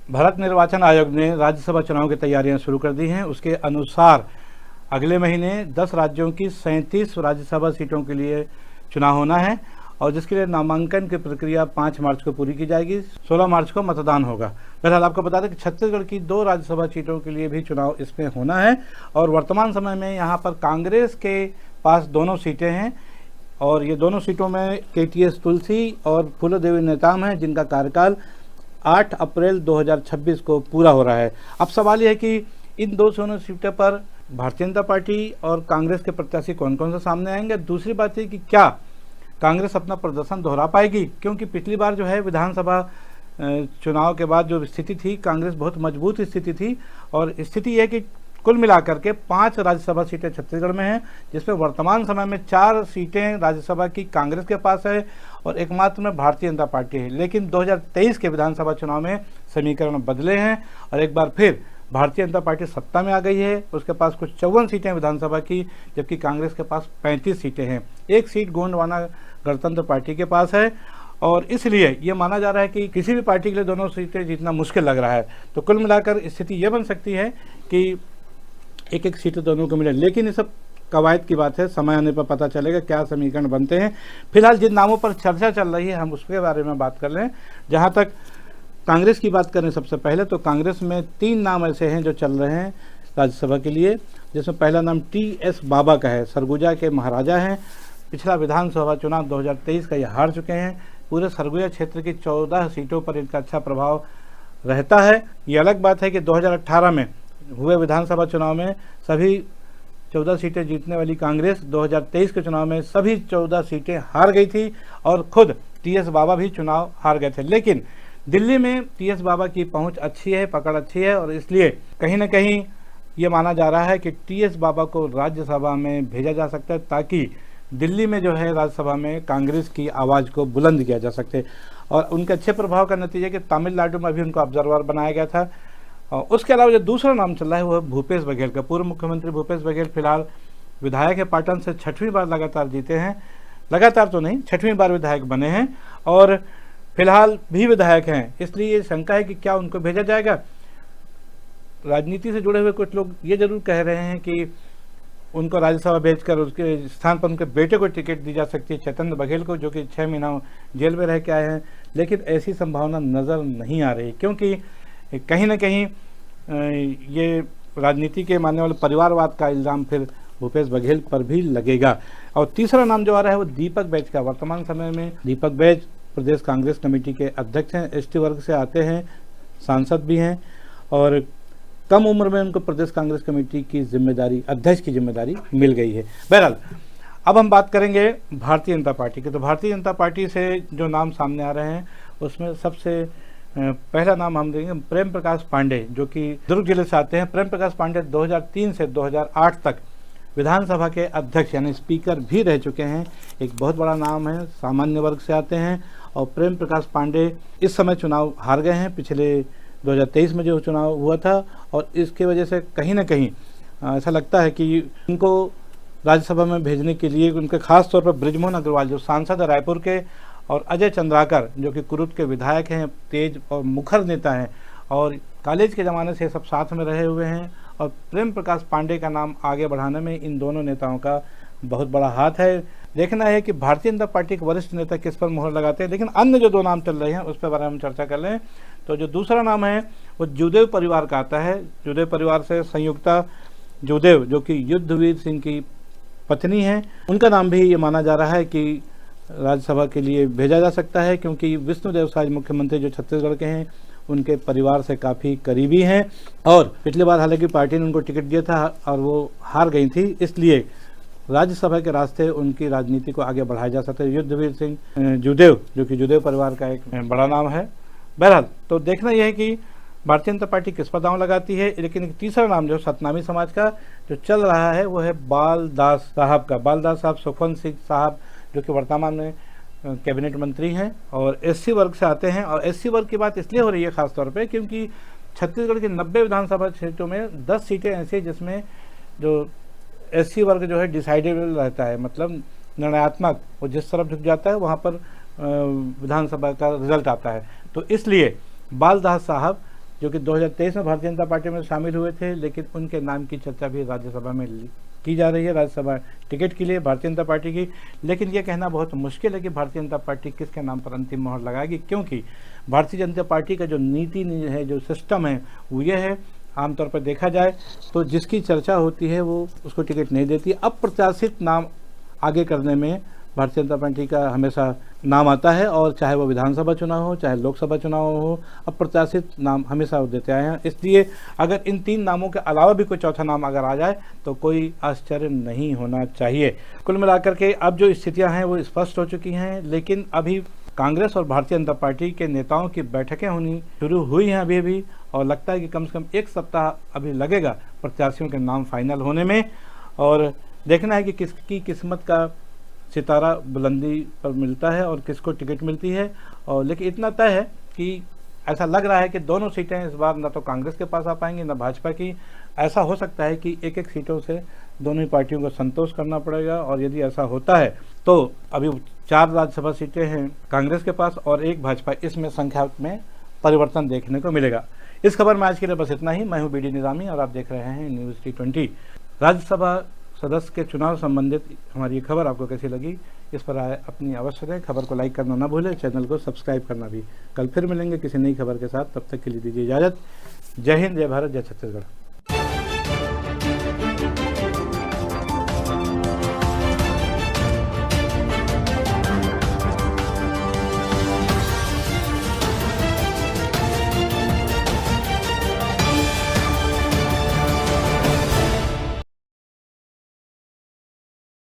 भारत निर्वाचन आयोग ने राज्यसभा चुनाव की तैयारियां शुरू कर दी हैं। उसके अनुसार अगले महीने 10 राज्यों की 37 राज्यसभा सीटों के लिए चुनाव होना है और जिसके लिए नामांकन की प्रक्रिया 5 मार्च को पूरी की जाएगी। 16 मार्च को मतदान होगा। बहरहाल आपको बता दें कि छत्तीसगढ़ की 2 राज्यसभा सीटों के लिए भी चुनाव इसमें होना है और वर्तमान समय में यहाँ पर कांग्रेस के पास दोनों सीटें हैं और ये दोनों सीटों में KTS तुलसी और फूलोदेवी नेताम हैं, जिनका कार्यकाल 8 अप्रैल 2026 को पूरा हो रहा है। अब सवाल यह है कि इन दोनों सीटों पर भारतीय जनता पार्टी और कांग्रेस के प्रत्याशी कौन कौन से सामने आएंगे। दूसरी बात है कि क्या कांग्रेस अपना प्रदर्शन दोहरा पाएगी, क्योंकि पिछली बार जो है विधानसभा चुनाव के बाद जो स्थिति थी, कांग्रेस बहुत मजबूत स्थिति थी और स्थिति यह है कि कुल मिलाकर के 5 राज्यसभा सीटें छत्तीसगढ़ में हैं, जिसमें वर्तमान समय में 4 सीटें राज्यसभा की कांग्रेस के पास है और एकमात्र में भारतीय जनता पार्टी है। लेकिन 2023 के विधानसभा चुनाव में समीकरण बदले हैं और एक बार फिर भारतीय जनता पार्टी सत्ता में आ गई है। उसके पास कुछ 54 सीटें विधानसभा की, जबकि कांग्रेस के पास 35 सीटें हैं। एक सीट गोंडवाना गणतंत्र पार्टी के पास है और इसलिए ये माना जा रहा है कि किसी भी पार्टी के लिए दोनों सीटें जीतना मुश्किल लग रहा है। तो कुल मिलाकर स्थिति ये बन सकती है कि एक एक सीटें दोनों को मिले, लेकिन ये सब कवायद की बात है। समय आने पर पता चलेगा क्या समीकरण बनते हैं। फिलहाल जिन नामों पर चर्चा चल रही है हम उसके बारे में बात कर लें। जहां तक कांग्रेस की बात करें सबसे पहले, तो कांग्रेस में 3 नाम ऐसे हैं जो चल रहे हैं राज्यसभा के लिए, जिसमें पहला नाम TS बाबा का है। सरगुजा के महाराजा हैं। पिछला विधानसभा चुनाव 2023 का ये हार चुके हैं। पूरे सरगुजा क्षेत्र की 14 सीटों पर इनका अच्छा प्रभाव रहता है। ये अलग बात है कि 2018 में हुए विधानसभा चुनाव में सभी 14 सीटें जीतने वाली कांग्रेस 2023 के चुनाव में सभी 14 सीटें हार गई थी और खुद TS बाबा भी चुनाव हार गए थे। लेकिन दिल्ली में TS बाबा की पहुंच अच्छी है, पकड़ अच्छी है और इसलिए कहीं ना कहीं ये माना जा रहा है कि TS बाबा को राज्यसभा में भेजा जा सकता है, ताकि दिल्ली में जो है राज्यसभा में कांग्रेस की आवाज़ को बुलंद किया जा सके। और उनके अच्छे प्रभाव का नतीजा कि तमिलनाडु में भी उनको ऑब्जर्वर बनाया गया था। और उसके अलावा जो दूसरा नाम चल रहा है वो है भूपेश बघेल का। पूर्व मुख्यमंत्री भूपेश बघेल फिलहाल विधायक है पाटन से, 6वीं बार लगातार जीते हैं। लगातार तो नहीं, 6वीं बार विधायक बने हैं और फिलहाल भी विधायक हैं। इसलिए ये शंका है कि क्या उनको भेजा जाएगा। राजनीति से जुड़े हुए कुछ लोग ये जरूर कह रहे हैं कि उनको राज्यसभा भेजकर उसके स्थान पर उनके बेटे को टिकट दी जा सकती है, चेतन बघेल को, जो कि 6 महीना जेल में रह के आए हैं। लेकिन ऐसी संभावना नज़र नहीं आ रही, क्योंकि कहीं ना कहीं ये राजनीति के मानने वाले परिवारवाद का इल्ज़ाम फिर भूपेश बघेल पर भी लगेगा। और तीसरा नाम जो आ रहा है वो दीपक बैज का। वर्तमान समय में दीपक बैज प्रदेश कांग्रेस कमेटी के अध्यक्ष हैं। ST वर्ग से आते हैं, सांसद भी हैं और कम उम्र में उनको प्रदेश कांग्रेस कमेटी की जिम्मेदारी, अध्यक्ष की जिम्मेदारी मिल गई है। बहरहाल अब हम बात करेंगे भारतीय जनता पार्टी की। तो भारतीय जनता पार्टी से जो नाम सामने आ रहे हैं उसमें सबसे पहला नाम हम देंगे प्रेम प्रकाश पांडे, जो कि दुर्ग जिले से आते हैं। प्रेम प्रकाश पांडे 2003 से 2008 तक विधानसभा के अध्यक्ष यानी स्पीकर भी रह चुके हैं। एक बहुत बड़ा नाम है, सामान्य वर्ग से आते हैं और प्रेम प्रकाश पांडे इस समय चुनाव हार गए हैं पिछले 2023 में जो चुनाव हुआ था और इसके वजह से कहीं ना कहीं ऐसा लगता है कि उनको राज्यसभा में भेजने के लिए उनके खास तौर पर बृजमोहन अग्रवाल जो सांसद है रायपुर के, और अजय चंद्राकर जो कि कुरुद के विधायक हैं, तेज और मुखर नेता हैं और कॉलेज के ज़माने से सब साथ में रहे हुए हैं। और प्रेम प्रकाश पांडे का नाम आगे बढ़ाने में इन दोनों नेताओं का बहुत बड़ा हाथ है। देखना है कि भारतीय जनता पार्टी के वरिष्ठ नेता किस पर मोहर लगाते हैं। लेकिन अन्य जो 2 नाम चल रहे हैं उस पर बारे में हम चर्चा कर लें। तो जो दूसरा नाम है वो जूदेव परिवार का आता है। जूदेव परिवार से संयुक्ता जूदेव, जो कि युद्धवीर सिंह की पत्नी है, उनका नाम भी ये माना जा रहा है कि राज्यसभा के लिए भेजा जा सकता है, क्योंकि विष्णुदेव साय मुख्यमंत्री जो छत्तीसगढ़ के हैं उनके परिवार से काफ़ी करीबी हैं और पिछली बार हालांकि पार्टी ने उनको टिकट दिया था और वो हार गई थी, इसलिए राज्यसभा के रास्ते उनकी राजनीति को आगे बढ़ाया जा सकता है। युद्धवीर सिंह जूदेव, जो कि जूदेव परिवार का एक बड़ा नाम है। बहरहाल तो देखना यह है कि भारतीय जनता पार्टी किस पर दांव लगाती है। लेकिन एक तीसरा नाम जो सतनामी समाज का जो चल रहा है वो है बालदास साहब का। बालदास साहब सुखवंत सिंह साहब, जो कि वर्तमान में कैबिनेट मंत्री हैं और SC वर्ग से आते हैं। और SC वर्ग की बात इसलिए हो रही है खासतौर पे क्योंकि छत्तीसगढ़ की 90 विधानसभा क्षेत्रों में 10 सीटें ऐसी जिसमें जो SC वर्ग जो है डिसाइडेबल रहता है, मतलब निर्णयात्मक, वो जिस तरफ झुक जाता है वहाँ पर विधानसभा का रिजल्ट आता है। तो इसलिए बालदास साहब जो कि 2023 में भारतीय जनता पार्टी में शामिल हुए थे, लेकिन उनके नाम की चर्चा भी राज्यसभा में की जा रही है, राज्यसभा टिकट के लिए भारतीय जनता पार्टी की। लेकिन ये कहना बहुत मुश्किल है कि भारतीय जनता पार्टी किसके नाम पर अंतिम मोहर लगाएगी, क्योंकि भारतीय जनता पार्टी का जो नीति है, जो सिस्टम है, वो ये है, आमतौर पर देखा जाए तो जिसकी चर्चा होती है वो उसको टिकट नहीं देती। अप्रत्याशित नाम आगे करने में भारतीय जनता पार्टी का हमेशा नाम आता है, और चाहे वो विधानसभा चुनाव हो, चाहे लोकसभा चुनाव हो, अप्रत्याशित नाम हमेशा वो देते आए हैं। इसलिए अगर इन 3 नामों के अलावा भी कोई चौथा नाम अगर आ जाए तो कोई आश्चर्य नहीं होना चाहिए। कुल मिलाकर के अब जो स्थितियां हैं वो स्पष्ट हो चुकी हैं, लेकिन अभी कांग्रेस और भारतीय जनता पार्टी के नेताओं की बैठकें होनी शुरू हुई हैं अभी भी, और लगता है कि कम से कम 1 सप्ताह अभी लगेगा प्रत्याशियों के नाम फाइनल होने में, और देखना है कि किसकी किस्मत का सितारा बुलंदी पर मिलता है और किसको टिकट मिलती है। और लेकिन इतना तय है कि ऐसा लग रहा है कि दोनों सीटें इस बार न तो कांग्रेस के पास आ पाएंगी न भाजपा की। ऐसा हो सकता है कि एक सीटों से दोनों ही पार्टियों को संतोष करना पड़ेगा, और यदि ऐसा होता है तो अभी 4 राज्यसभा सीटें हैं कांग्रेस के पास और 1 भाजपा, इसमें संख्या में परिवर्तन देखने को मिलेगा। इस खबर में आज के लिए बस इतना ही। मैं हूं बीडी निजामी और आप देख रहे हैं न्यूज़ T20। राज्यसभा सदस्य के चुनाव संबंधित हमारी ये खबर आपको कैसी लगी, इस पर अपनी अवश्य दें। खबर को लाइक करना ना भूलें, चैनल को सब्सक्राइब करना भी। कल फिर मिलेंगे किसी नई खबर के साथ, तब तक के लिए दीजिए इजाज़त। जय हिंद, जय भारत, जय छत्तीसगढ़।